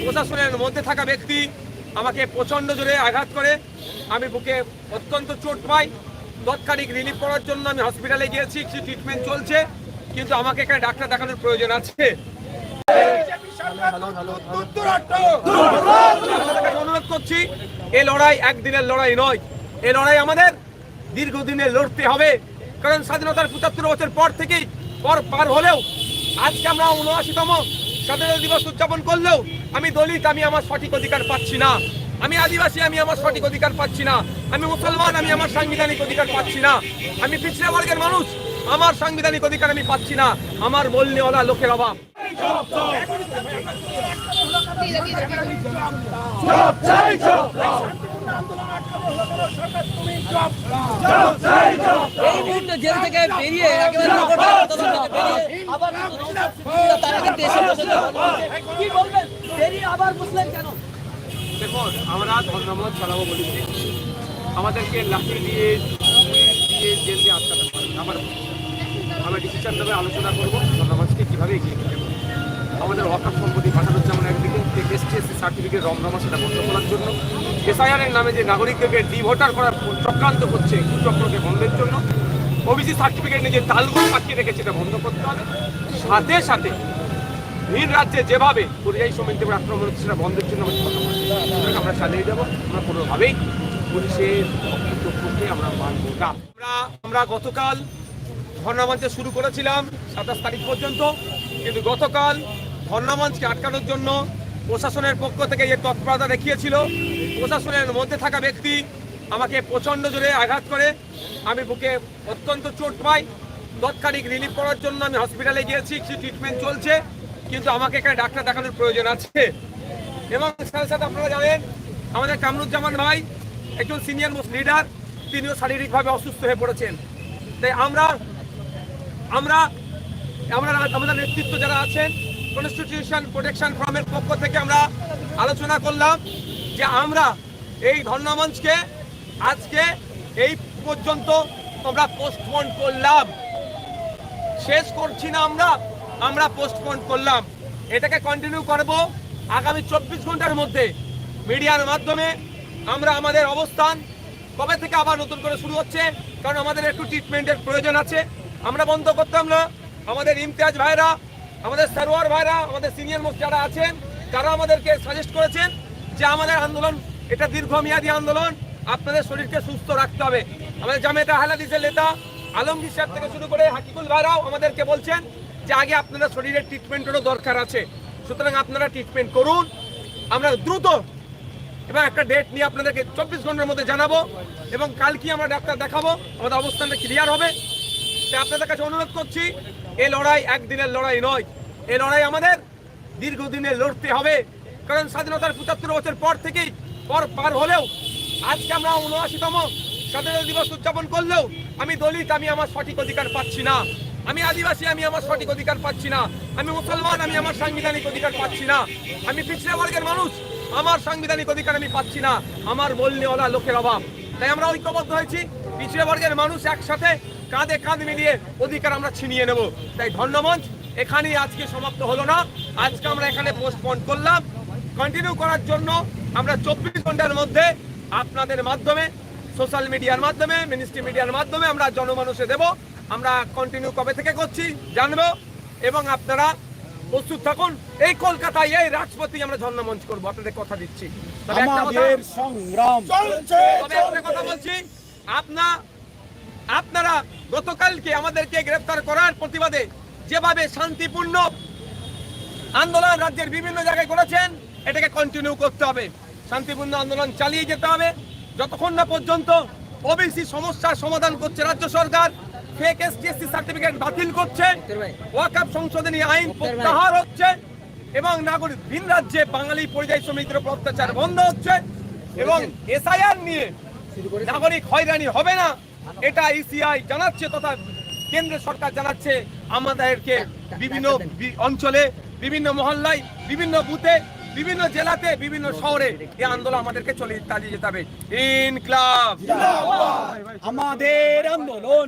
প্রশাসনের মধ্যে থাকা ব্যক্তি আমাকে প্রচন্ড জোরে আঘাত করে। আমি বুকে অত্যন্ত চোট পাই। তৎক্ষণিক রিলিফ করার জন্য আমি হসপিটালে গিয়েছি, কিছু ট্রিটমেন্ট চলছে, কিন্তু আমাকে এখানে ডাক্তার দেখানোর প্রয়োজন আছে। অনুরোধ করছি, এই লড়াই একদিনের লড়াই নয়, এই লড়াই আমাদের দীর্ঘদিনে লড়তে হবে। কারণ স্বাধীনতার ৭৫ বছর পর থেকেই পার হলেও আজকে আমরা ৭৯তম স্বাধীনতা দিবস উদযাপন করলেও আমি দলিত, আমি আমার সঠিক অধিকার পাচ্ছি না। আমি আদিবাসী, আমি আমার সঠিক অধিকার পাচ্ছি না। আমি মুসলমান, আমি আমার সাংবিধানিক অধিকার পাচ্ছি না। আমি পিছড়া বর্গের মানুষ, আমার সাংবিধানিক অধিকার আমি পাচ্ছি না। আমার বলনেওয়ালা লোকের অভাব। এই মুহূর্তে জেল থেকে বেরিয়ে একেবারে কি বলবেন, বেরিয়ে আবার বুঝলেন কেন? দেখুন, আমরা ধর্মমত চালাবো বলেছি, আমাদেরকে লাঠি দিয়ে জেল দিয়ে আটকাতে পারে। আমরা ডিসিশন নেবে, আলোচনা করবো ধর্মমতকে কীভাবে এগিয়ে নিয়ে যাবো। আমাদের ওয়াকফ সম্পত্তি পাঠানোর যেমন একদিকে এসটি/এসসি সার্টিফিকেট রমরমা সেটা বন্ধ করার জন্য, এসআইআরের নামে যে নাগরিকদেরকে ডিভোটার করার চক্রান্ত করছে কুচক্রকে বন্ধের জন্য, ওবিসি সার্টিফিকেট নিয়ে যে তালগোল পাঠিয়ে রেখেছে সেটা বন্ধ করতে হবে। সাথে সাথে ভিন রাজ্যে যেভাবে পরিযায়ী শ্রমিকদের আক্রমণ হচ্ছে সেটা বন্ধের জন্য আমরা চালিয়ে যাবো। আমরা কোনোভাবেই পুলিশের চক্রকে আমরা মানব না। আমরা গতকাল ধর্ণামঞ্চে শুরু করেছিলাম ২৭ তারিখ পর্যন্ত, কিন্তু গতকাল ধর্ণামঞ্চকে আটকানোর জন্য প্রশাসনের পক্ষ থেকে যে তৎপরতা দেখিয়েছিল, প্রশাসনের মধ্যে থাকা ব্যক্তি আমাকে প্রচণ্ড জোরে আঘাত করে। আমি বুকে অত্যন্ত চোট পাই। তৎক্ষণিক রিলিফ করার জন্য আমি হসপিটালে গিয়েছি, কিছু ট্রিটমেন্ট চলছে, কিন্তু আমাকে এখানে ডাক্তার দেখানোর প্রয়োজন আছে। এবং সাথে সাথে আপনারা জানেন, আমাদের কামরুজ্জামান ভাই একজন সিনিয়র মোস্ট লিডার, তিনিও শারীরিকভাবে অসুস্থ হয়ে পড়েছেন। তাই আমাদের নেতৃত্ব যারা আছেন, কনস্টিটিউশন প্রোটেকশন ফোরামের পক্ষ থেকে আমরা আলোচনা করলাম যে আমরা এই ধর্ণামঞ্চকে আজকে এই পর্যন্ত আমরা পোস্টপোন করলাম, শেষ করছি না। আমরা পোস্টপোন করলাম, এটাকে কন্টিনিউ করব। আগামী ২৪ ঘন্টার মধ্যে মিডিয়ার মাধ্যমে আমরা আমাদের অবস্থান কবে থেকে আবার নতুন করে শুরু হচ্ছে, কারণ আমাদের একটু ট্রিটমেন্টের প্রয়োজন আছে। আমরা বন্ধ করতাম না। আমাদের ইমতিয়াজ ভাইরা, আমাদের সারোয়ার ভাইরা, আমাদের সিনিয়র মোস্ট যারা আছেন, তারা আমাদেরকে সাজেস্ট করেছেন যে আমাদের আন্দোলন এটা দীর্ঘমেয়াদী আন্দোলন, আপনাদের শরীরকে সুস্থ রাখতে হবে। আমাদের জামায়াতে আহলে হাদিসের নেতা আলমগীর সাহেব থেকে শুরু করে হাকিকুল ভাইরাও আমাদেরকে বলছেন যে আগে আপনাদের শরীরের ট্রিটমেন্টেরও দরকার আছে, সুতরাং আপনারা ট্রিটমেন্ট করুন। আমরা দ্রুত এবং একটা ডেট নিয়ে আপনাদেরকে ২৪ ঘন্টার মধ্যে জানাবো, এবং কালকে আমরা ডাক্তার দেখাবো, আমাদের অবস্থানটা ক্লিয়ার হবে। তাই আপনাদের কাছে অনুরোধ করছি, এই লড়াই একদিনের লড়াই নয়, এই লড়াই আমাদের দীর্ঘদিনে লড়তে হবে। কারণ স্বাধীনতার ৭৫ বছর পর থেকেই পার হলেও আজকে আমরা ৭৯তম স্বাধীনতা দিবস উদযাপন করলেও আমি দলিত, আমি আমার সঠিক অধিকার পাচ্ছি না। আমি আদিবাসী, আমি আমার সঠিক অধিকার পাচ্ছি না। আমি মুসলমান, আমি আমার সাংবিধানিক অধিকার পাচ্ছি না। আমি পিছড়া বর্গের মানুষ, আমার সাংবিধানিক অধিকার আমি পাচ্ছি না। আমার বলনেওয়ালা লোকের অভাব। তাই আমরা ঐক্যবদ্ধ হয়েছি, পিছড়া বর্গের মানুষ একসাথে কাঁধে কাঁধ মিলিয়ে অধিকার আমরা ছিনিয়ে নেব। তাই ধর্ণামঞ্চ এখানেই আজকে সমাপ্ত হলো না, আজকে আমরা এখানে পোস্টপোন করলাম। কন্টিনিউ করার জন্য আমরা ২৪ ঘন্টার মধ্যে আপনাদের মাধ্যমে, সোশ্যাল মিডিয়ার মাধ্যমে, মিনিস্ট্রি মিডিয়ার মাধ্যমে আমরা জনমানুষে দেব। আমরা কন্টিনিউ কবে থেকে করছি জানবো, এবং আপনারা প্রস্তুত থাকুন। এই কলকাতায়, এই রাজপথে আমরা ধর্ণামঞ্চ করবো, আপনাদের কথা দিচ্ছি। তবে একটা কথা বলছি, আপনারা গতকালকে আমাদেরকে গ্রেফতার করার প্রতিবাদে যেভাবে শান্তিপূর্ণ আন্দোলন রাজ্যের বিভিন্ন জায়গায় করেছেন, এটাকে কন্টিনিউ করতে হবে। শান্তিপূর্ণ আন্দোলন চালিয়ে যেতে হবে যতক্ষণ না পর্যন্ত ওবিসি সমস্যার সমাধান করছে রাজ্য সরকার, ফেক এসটি/এসসি সার্টিফিকেট বাতিল করছে, ওয়াকফ সংশোধনী আইন প্রত্যাহার হচ্ছে, এবং নাগরিক ভিন রাজ্যে বাঙালি পরিযায়ী শ্রমিকদের উপর অত্যাচার বন্ধ হচ্ছে, এবং এসআইআর নিয়ে নাগরিক হয়রানি হবে না, এটা ইসিআই জানাচ্ছে তথা কেন্দ্র সরকার জানাচ্ছে। আমাদেরকে বিভিন্ন অঞ্চলে, বিভিন্ন মহল্লায়, বিভিন্ন বুথে, বিভিন্ন জেলাতে, বিভিন্ন শহরে এই আন্দোলন আমাদেরকে চালিয়ে যেতে হবে। ইনকলাব, আমাদের আন্দোলন।